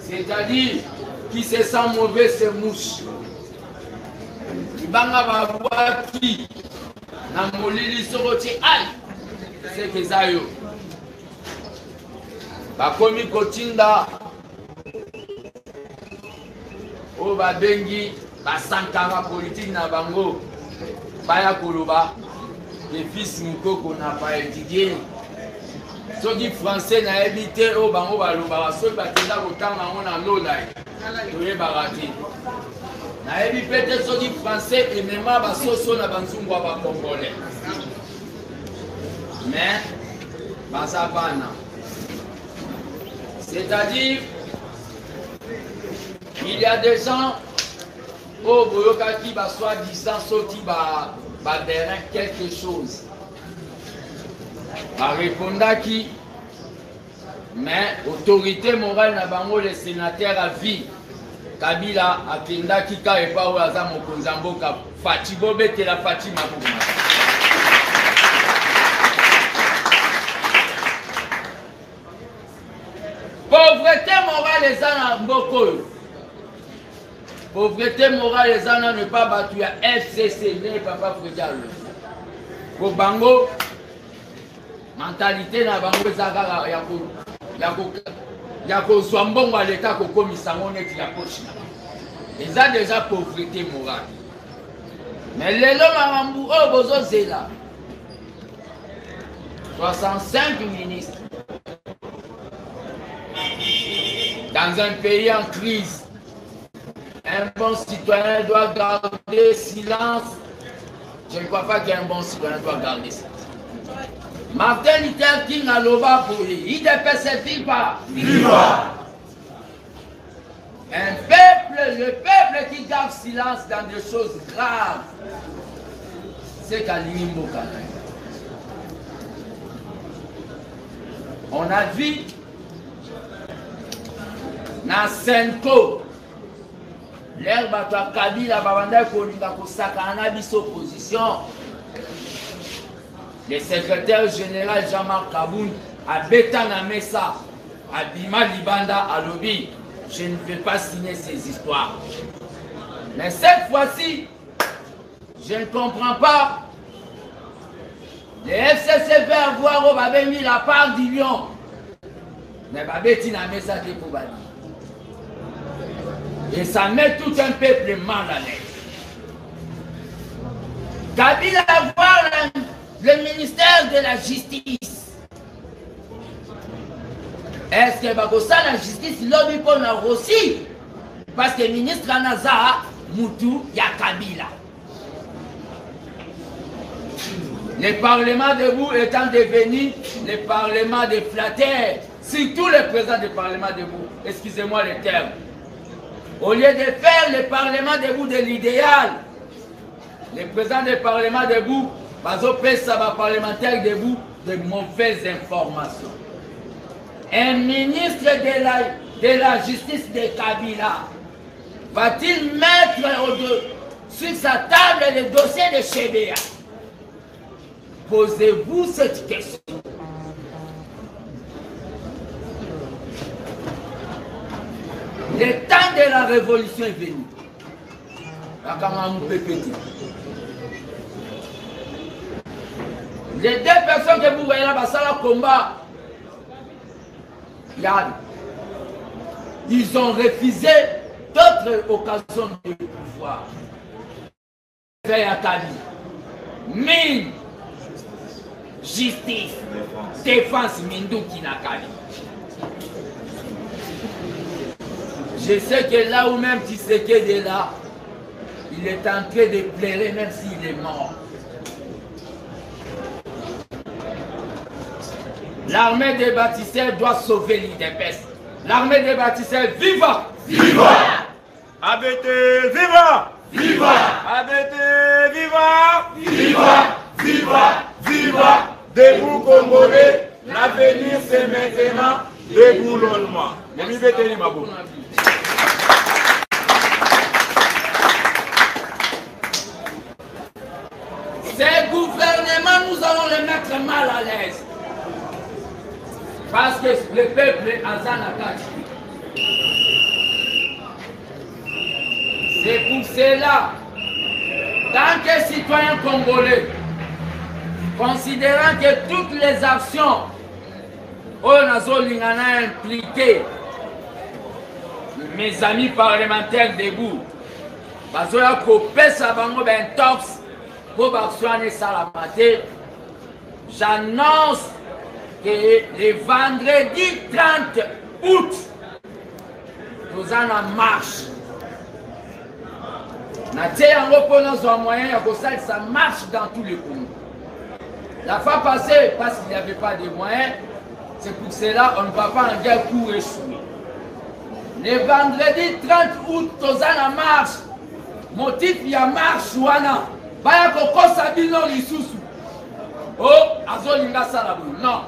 C'est-à-dire, qui se sent mauvais, se mouche. Ibanga va voir qui, na molili soroti, aïe, c'est que ça yo. Bakomi kotinda, o babengi, basankara politique na bango, baya koloba, les fils Moukoko n'a pas étudié. Ceux qui français n'a évité au bango baloba, ceux qui batenda autant on a l'eau là, tu barati. N'a évité ceux qui français et même pas soso na banzungwa ba congolais. Mais bazabana. C'est-à-dire, il y a des gens au Boyoka qui va soi-disant sorti derrière quelque chose. Va répondre qui, mais autorité morale na bango le sénateur à vie. Kabila a kenda qui ka et pas au hasard mon konzamboka Fatibo bete la Fatima. Pauvreté morale les gens mboko. Pauvreté morale les gens ne pas battu à FCC ne papa Frédal. Ko bango mentalité na bango ezaka ya ko swambongo à l'état ko komisa moneti ya poche. Ils ont déjà pauvreté morale. Mais les lomarambu o bozo zela 65 ministres dans un pays en crise. Un bon citoyen doit garder silence. Je ne crois pas qu'un bon citoyen doit garder silence. Martin Luther King a l'oba pour lui. Il ne viva. Viva. Un peuple, le peuple qui garde silence dans des choses graves, c'est Kalini Mboka. On a vu dans Senko, l'herbe à Kabila, Babanda Kolinga Kosaka, en opposition. Le secrétaire général Jean-Marc Kaboun a Betana Messa, à Bima Libanda, à Lobby. Je ne vais pas signer ces histoires. Mais cette fois-ci, je ne comprends pas. Les FCC veulent avoir au Babé mis la part du lion. Mais Babé Tina Messa de Koubali. Et ça met tout un peuple mal à l'aise. Kabila voir le ministère de la Justice. Est-ce que Bagosa la justice lobby pour nous aussi? Parce que le ministre Anaza Moutou ya Kabila. Le Parlement debout étant devenu le Parlement des flatteurs, surtout le président du Parlement debout, excusez-moi le terme. Au lieu de faire le Parlement debout de l'idéal, le président du Parlement debout, ça va parlementaire debout de mauvaises informations. Un ministre de la justice de Kabila va-t-il mettre sur sa table le dossier de Chebea? Posez-vous cette question. Le temps de la révolution est venu. Les deux personnes que vous voyez là, ça le combat. Ils ont refusé d'autres occasions de pouvoir. Mine, justice, défense, Mindouki Nakali. Je sais que là où même Tshisekedi est là, il est en train de pleurer même s'il est mort. L'armée des bâtisseurs doit sauver l'IDPS. L'armée des bâtisseurs, viva! Viva! ABT, viva! Viva! ABT, viva! Viva! Viva! Viva! Debout Congolais, l'avenir c'est maintenant, debout l'Olma. Ces gouvernements, nous allons les mettre mal à l'aise. Parce que le peuple est en Zanakati. C'est pour cela, tant que citoyen congolais, considérant que toutes les actions Nazolingana impliquées, mes amis parlementaires debout, bazoya kopesa bango bentox pour baksoane salamate, j'annonce que le vendredi 30 août, nous en marche. Ça marche dans tous les pays. La fois passée, parce qu'il n'y avait pas de moyens, c'est pour cela qu'on ne va pas en guerre pour échouer. Le vendredi 30 août, nous en marche. Motif, il y a marche. Baya koko sabino lisusu. Oh, azolinga salabu. Non.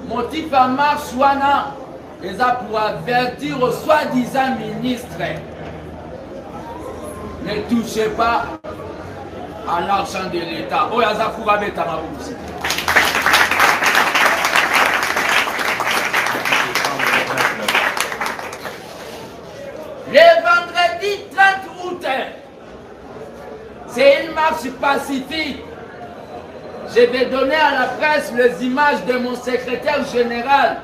Motif à marche wana, ils ont pour avertir aux soi-disant ministres. Ne touchez pas à l'argent de l'État. Oh, yaza pour abeter ma bouche. Le vendredi 30 août, c'est une marche pacifique. Je vais donner à la presse les images de mon secrétaire général.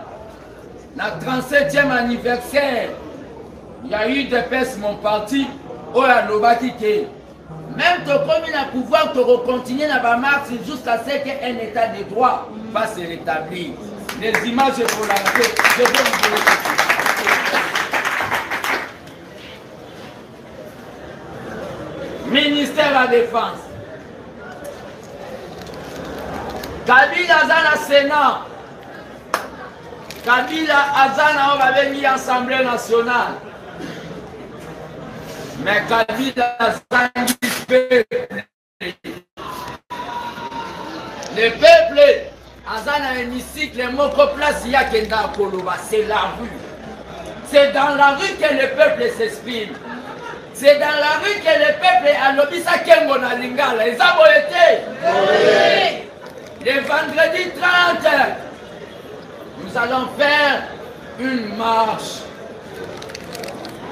La 37e anniversaire. Il y a eu des personnes mon parti. Oh la Lobaki qui même ton commune à pouvoir te recontinuer dans la marche jusqu'à ce qu'un état de droit va se rétablir. Les images pour la paix, je vais vous donner. Ministère de la Défense. Kabila Azana Sénat. Kabila Azana on avait mis Assemblée nationale. Mais Kabila Azana peuple. Le peuple Azana hémicycle moko place ya kenda koloba, c'est la rue. C'est dans la rue que le peuple s'exprime. C'est dans la rue que le peuple a l'obisa kengo na lingala. Ils ont été. Oui. Le vendredi 30, nous allons faire une marche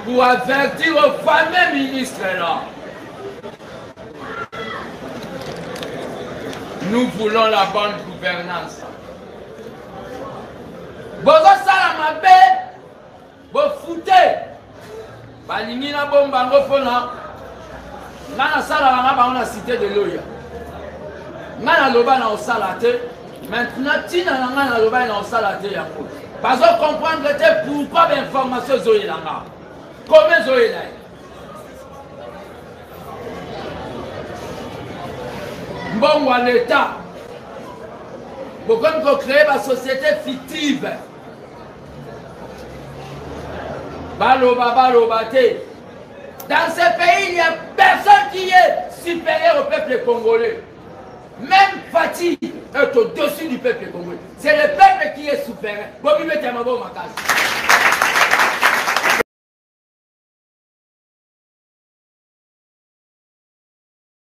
pour avertir aux fameux ministres là. Nous voulons la bonne gouvernance. Bozo Salamabe, vous foutez. Balingi na bomba ngopona. Ngana sala ngaba on a cité de l'Oya. Ngana loba na osalate. Maintenant tina ngana loba na osalate yango. Bazo comprendre te pourquoi l'information zoyelanga. Comment zoyela? Mbongo à l'État. Pourquoi on crée une société fictive? Baloba, baloba, dans ce pays, il n'y a personne qui est supérieur au peuple congolais. Même Fatih est au-dessus du peuple congolais. C'est le peuple qui est supérieur.